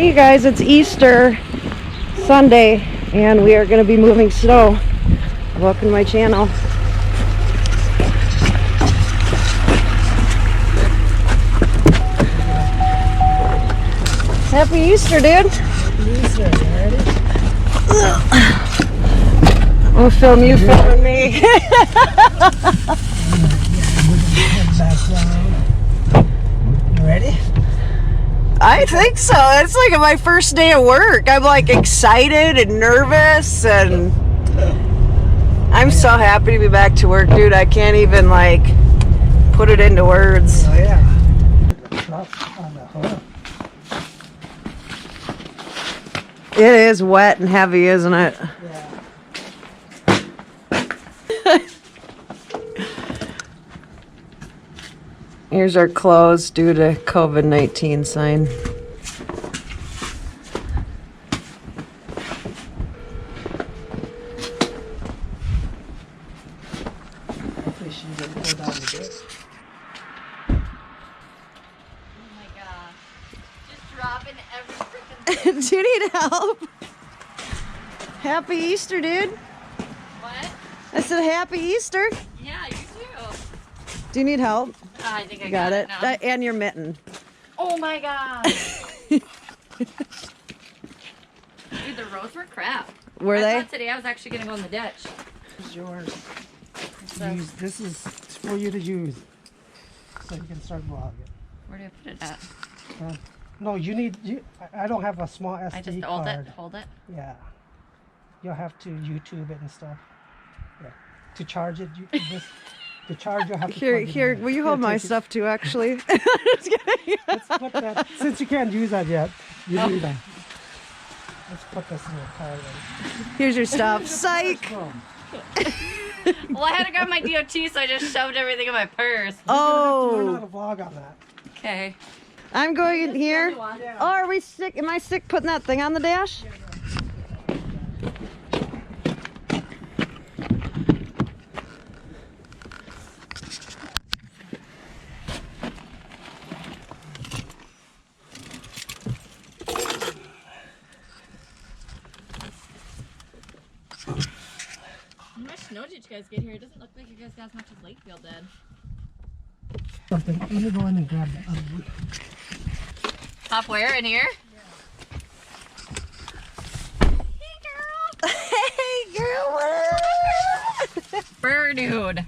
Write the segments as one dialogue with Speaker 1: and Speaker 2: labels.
Speaker 1: Hey you guys, it's Easter Sunday and we are going to be moving snow. Welcome to my channel. Happy Easter, dude.
Speaker 2: Happy Easter. You ready?
Speaker 1: I'll film you filming me.
Speaker 2: You ready?
Speaker 1: I think so. It's like my first day of work. I'm like excited and nervous and I'm so happy to be back to work, dude. I can't even like put it into words.
Speaker 2: Oh yeah. On the hood.
Speaker 1: It is wet and heavy, isn't it?
Speaker 2: Yeah.
Speaker 1: Here's our clothes due to COVID-19 sign.
Speaker 2: Hopefully she didn't go down the gate.
Speaker 3: Oh my gosh. Just dropping every freaking
Speaker 1: Do you need help? Happy Easter, dude.
Speaker 3: What?
Speaker 1: I said happy Easter.
Speaker 3: Yeah, you too.
Speaker 1: Do you need help?
Speaker 3: I think I
Speaker 1: Got it.
Speaker 3: now.
Speaker 1: And your mitten.
Speaker 3: Oh my gosh. Dude, the roads were crap.
Speaker 1: Were
Speaker 3: I
Speaker 1: they?
Speaker 3: thought today I was actually going to go in the ditch.
Speaker 2: This is yours.
Speaker 3: So,
Speaker 2: This is for you to use, so you can start vlogging.
Speaker 3: where do I put it at?
Speaker 2: No, you need. I don't have a small SD
Speaker 3: I just
Speaker 2: card.
Speaker 3: hold it.
Speaker 2: Yeah. You'll have to YouTube it and stuff. Yeah. To charge it, to charge you have to.
Speaker 1: Here,
Speaker 2: plug it
Speaker 1: here.
Speaker 2: in.
Speaker 1: Will you
Speaker 2: Here,
Speaker 1: hold my
Speaker 2: take it.
Speaker 1: stuff too? Actually. Just kidding.
Speaker 2: Let's put that. Since you can't use that yet, you need that. Let's put this in your car. Then.
Speaker 1: Here's your stuff. Psych.
Speaker 2: Oh.
Speaker 3: Well, I had to grab my DOT, so I just shoved everything in my purse.
Speaker 2: Learn
Speaker 1: Oh,
Speaker 2: how to vlog on that.
Speaker 3: Okay.
Speaker 1: I'm going in here.
Speaker 2: Yeah.
Speaker 1: Oh, are we sick? Am I sick putting that thing on the dash?
Speaker 3: How much snow did you guys get here? It doesn't look like you guys got as much as Lakefield did.
Speaker 2: Something. Let me go in and grab the other one.
Speaker 3: Top where? In here?
Speaker 1: Hey, girl.
Speaker 3: Brr, dude.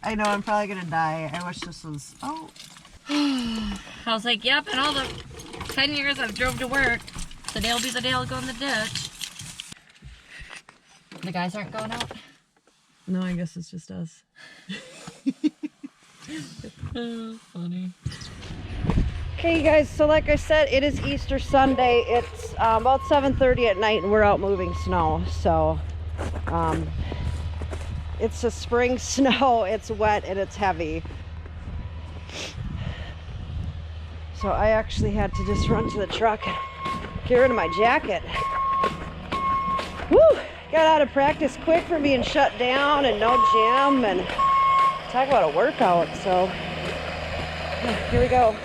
Speaker 1: I know I'm probably gonna die. I wish this was. Oh.
Speaker 3: I was like, yep, in all the 10 years I've drove to work, today'll be the day I'll go in the ditch. The guys aren't going out?
Speaker 1: No, I guess it's just us.
Speaker 3: Oh, funny.
Speaker 1: Okay, you guys, so like I said, it is Easter Sunday. It's about 7:30 at night and we're out moving snow. So it's a spring snow, it's wet and it's heavy. So I actually had to just run to the truck and get rid of my jacket. Woo! Got out of practice quick for being shut down and no gym and talk about a workout. So here we go.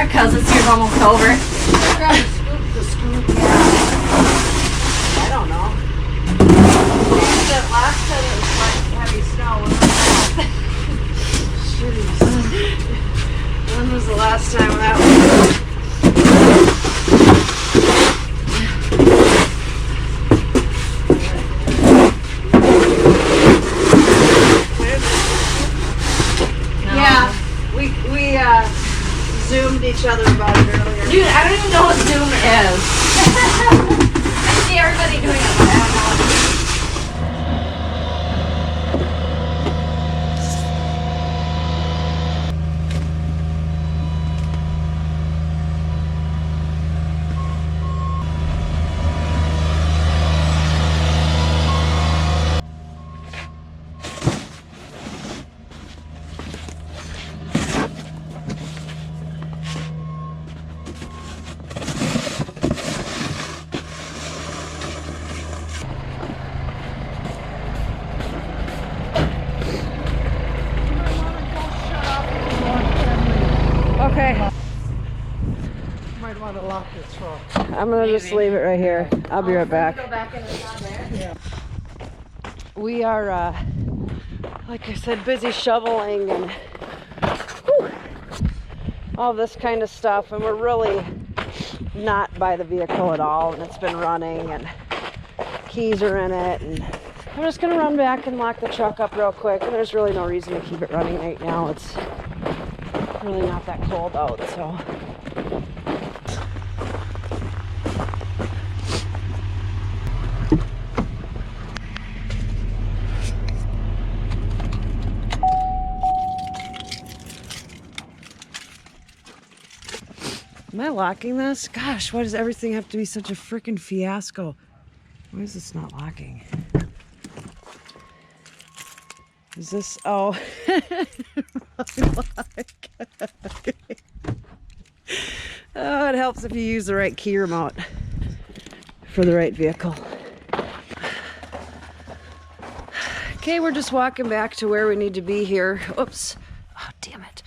Speaker 3: because it's here almost over.
Speaker 2: The scoop.
Speaker 1: I don't know. Last time it was like heavy snow. When was the last time that was? Yeah, we zoomed each other about it earlier.
Speaker 3: Dude, I don't even know what Zoom is. I see everybody doing it, but I don't know what it is.
Speaker 1: Okay,
Speaker 2: Might want to lock this truck.
Speaker 1: I'm gonna just leave it right here. I'll be right back.
Speaker 3: Go back in the car there.
Speaker 2: Yeah.
Speaker 1: We are, like I said, busy shoveling and whew, all this kind of stuff, and we're really not by the vehicle at all, and it's been running and keys are in it, and I'm just gonna run back and lock the truck up real quick. And there's really no reason to keep it running right now. It's really not that cold out, so. Am I locking this? Gosh, why does everything have to be such a freaking fiasco? Why is this not locking? Is this, oh. Oh, it helps if you use the right key remote for the right vehicle. Okay, we're just walking back to where we need to be here. Oops. Oh, damn it.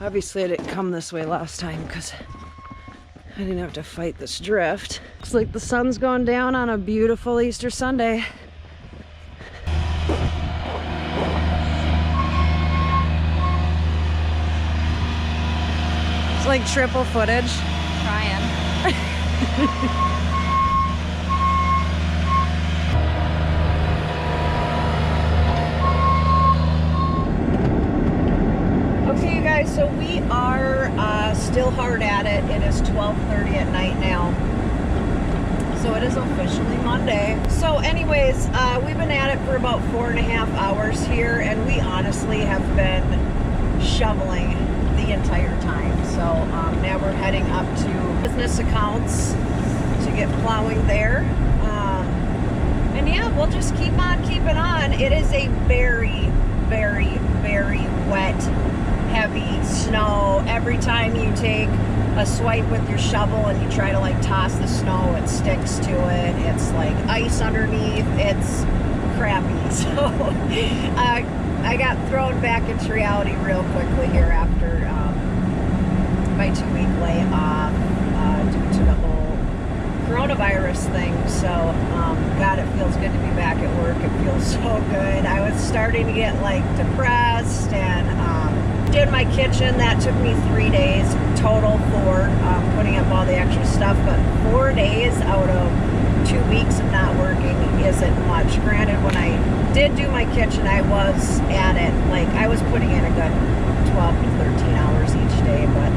Speaker 1: Obviously, I didn't come this way last time because I didn't have to fight this drift. Looks like the sun's going down on a beautiful Easter Sunday. It's like triple footage.
Speaker 3: Trying.
Speaker 1: Okay, you guys, so we are still hard at it. It is 12:30 at night now. So it is officially Monday. So anyways, we've been at it for about 4.5 hours here, and we honestly have been shoveling the entire time. So now we're heading up to business accounts to get plowing there. And yeah, we'll just keep on keeping on. It is a very, very, very wet, heavy snow. Every time you take a swipe with your shovel and you try to like toss the snow, it sticks to it. It's like ice underneath. It's crappy. So I got thrown back into reality real quickly here after my 2-week layoff due to the whole coronavirus thing. So God, it feels good to be back at work. It feels so good. I was starting to get like depressed, and did my kitchen. That took me 3 days total for putting up all the extra stuff, but 4 days out of 2 weeks of not working isn't much. Granted, when I did do my kitchen, I was at it, like I was putting in a good 12 to 13 hours each day, but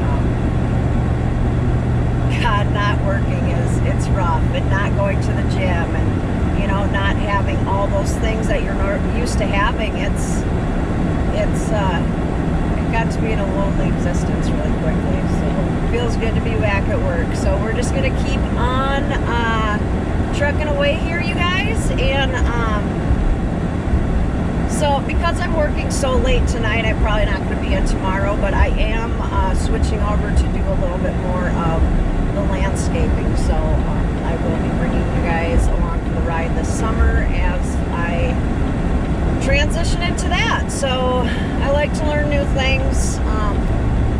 Speaker 1: God, not working it's rough, and not going to the gym, and you know, not having all those things that you're not used to having. It got to be in a lonely existence really quickly, so it feels good to be back at work. So we're just gonna keep on trucking away here, you guys, and so because I'm working so late tonight, I'm probably not going to be in tomorrow, but I am switching over to do a little bit more of the landscaping. So I will be bringing you guys along for the ride this summer as I transition into that. So I like to learn new things.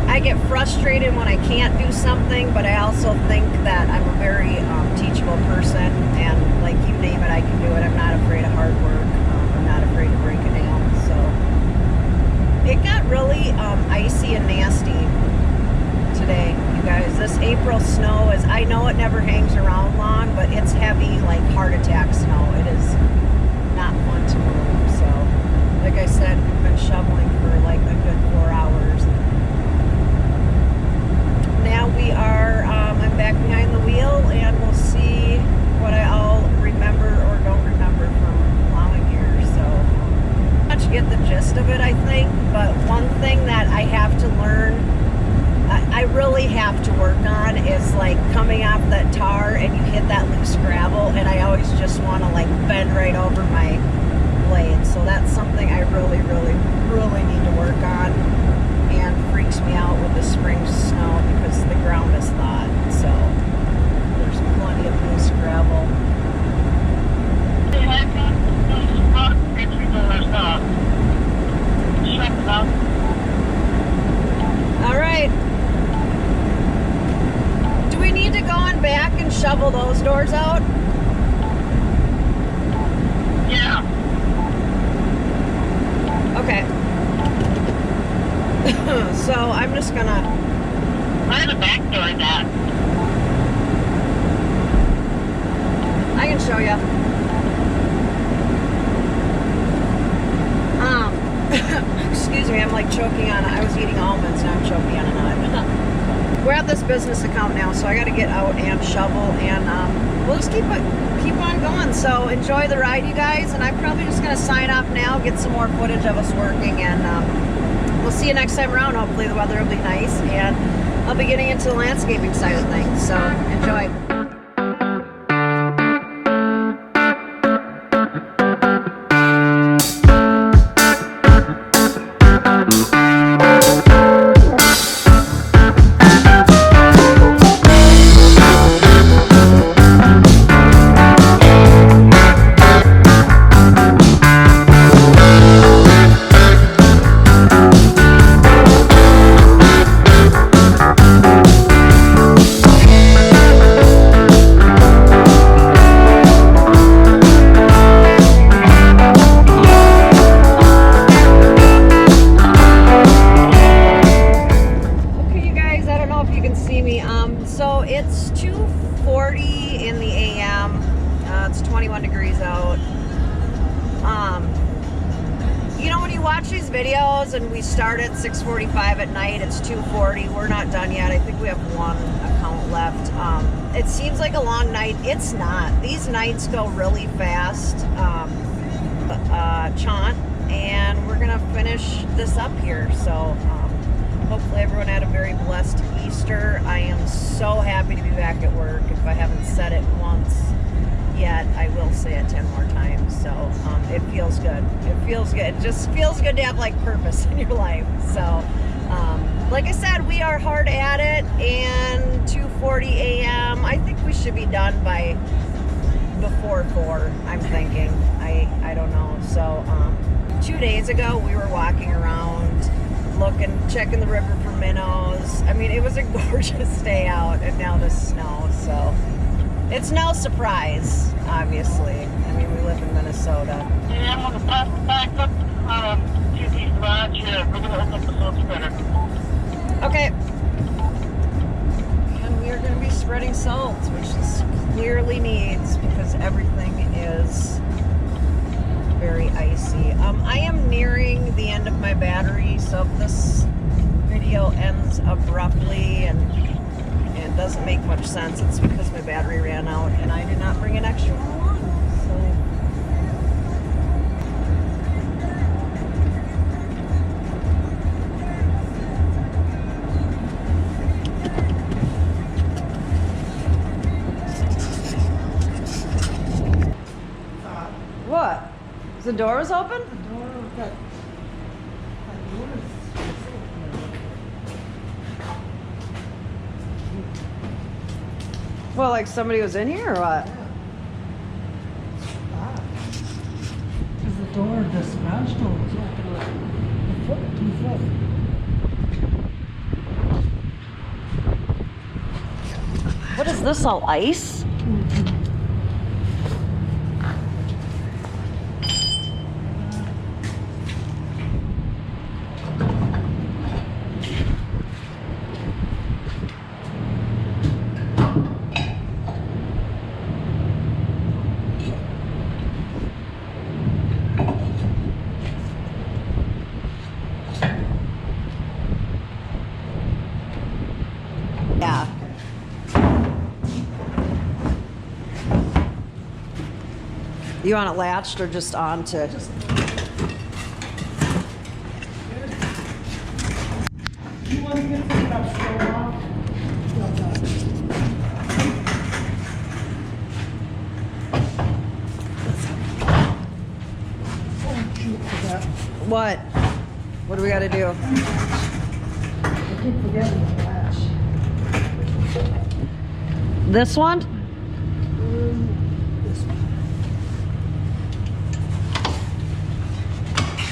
Speaker 1: I get frustrated when I can't do something, but I also think that I'm a very teachable person, and like you name it, I can do it. I'm not afraid of hard work. I'm not afraid to break a nail. So it got really icy and nasty today, you guys. This April snow is, I know it never hangs around long, but it's heavy, like heart attack snow. It is not fun to move. So like I said, we've been shoveling for like a good 4 hours. Now we are, I'm back behind the wheel, and we'll see what I'll remember or don't remember from plowing here. So much get the gist of it, I think, but one thing that I have to learn, I really have to work on, is like coming off that tar and you hit that loose gravel, and I always just want to like bend right over my blade. So that's something I really need to work on, and freaks me out with the spring snow because the ground is thawed. So there's plenty of loose gravel. All right. Do we need to go on back and shovel those doors out?
Speaker 4: Yeah.
Speaker 1: Okay. So I'm just gonna...
Speaker 4: Where's the back door at?
Speaker 1: I can show you. Excuse me, I'm like choking on, I was eating almonds, now I'm choking on a nut. We're at this business account now, so I gotta get out and shovel, and we'll just keep on going. So enjoy the ride, you guys, and I'm probably just gonna sign off now, get some more footage of us working, and we'll see you next time around. Hopefully the weather will be nice, and I'll be getting into the landscaping side of things, so enjoy. So it's 2:40 in the a.m. It's 21 degrees out. You know, when you watch these videos and we start at 6:45 at night, it's 2:40. We're not done yet. I think we have one account left. It seems like a long night. It's not. These nights go really fast. Chant, and we're gonna finish this up here. So hopefully everyone had a very blessed Easter. I am so happy to be back at work. If I haven't said it once yet, I will say it 10 more times. So it feels good. It feels good. It just feels good to have like purpose in your life. So like I said, we are hard at it, and 2:40 a.m. I think we should be done by before 4, I'm thinking. I don't know. So 2 days ago we were walking around looking, checking the river for minnows. I mean, it was a gorgeous day out, and now the snow. So it's no surprise, obviously. I mean, we live in Minnesota.
Speaker 4: Yeah, I'm going to pass it back up to these rods here. We're going to open up the silk spreader.
Speaker 1: Okay. And we are going to be spreading salt, which this clearly needs because everything is very icy. I am nearing the end of my battery, so if this video ends abruptly and doesn't make much sense, it's because my battery ran out and I did not bring an extra one along. What? The door was open?
Speaker 2: The door that door is
Speaker 1: Well, like somebody was in here or what?
Speaker 2: because the door, the garage door was open like a foot, 2 foot.
Speaker 1: What is this, all ice? Yeah. You want it latched or just on to?
Speaker 2: You want to get this stuff Schoenrock? Oh, shoot, forgot.
Speaker 1: What? What do we got to do?
Speaker 2: I keep forgetting the latch.
Speaker 1: This one?
Speaker 2: This one.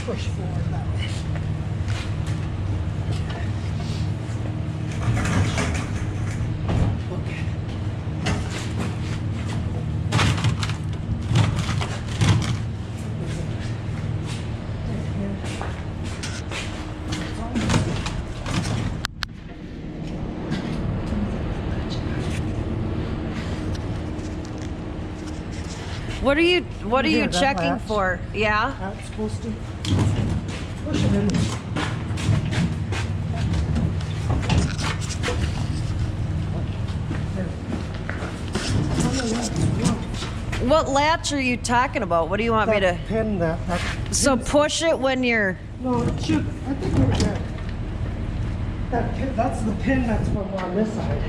Speaker 2: Push forward that way. Okay.
Speaker 1: What are you
Speaker 2: Here, that
Speaker 1: checking
Speaker 2: latch.
Speaker 1: for? Yeah?
Speaker 2: That's supposed to push it in.
Speaker 1: What latch are you talking about? What do you want me to?
Speaker 2: Pin that.
Speaker 1: So push it when you're.
Speaker 2: No, it should. I think we're good. That pin, that's the pin that's from on this side.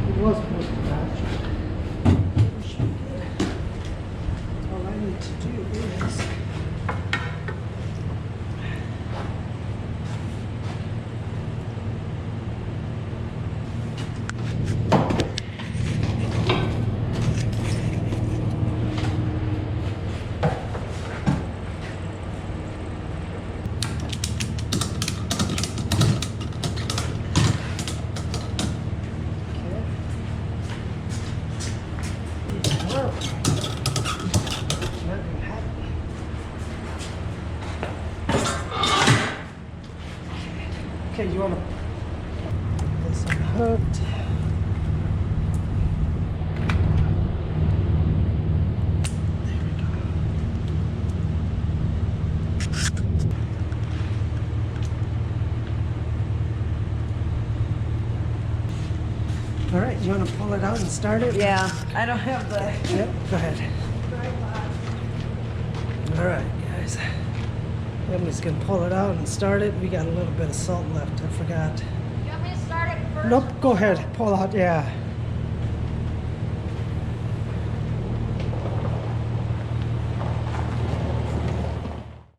Speaker 2: It was supposed to match. We should be good. All I need to do is. Okay, you want to get this unhooked. All right, you want to pull it out and start it?
Speaker 1: Yeah, I don't have the.
Speaker 2: Yep, go ahead. All right, guys. Emily's gonna pull it out and start it. We got a little bit of salt left, I forgot.
Speaker 3: You want me to start it first?
Speaker 2: Nope, go ahead, pull out, yeah.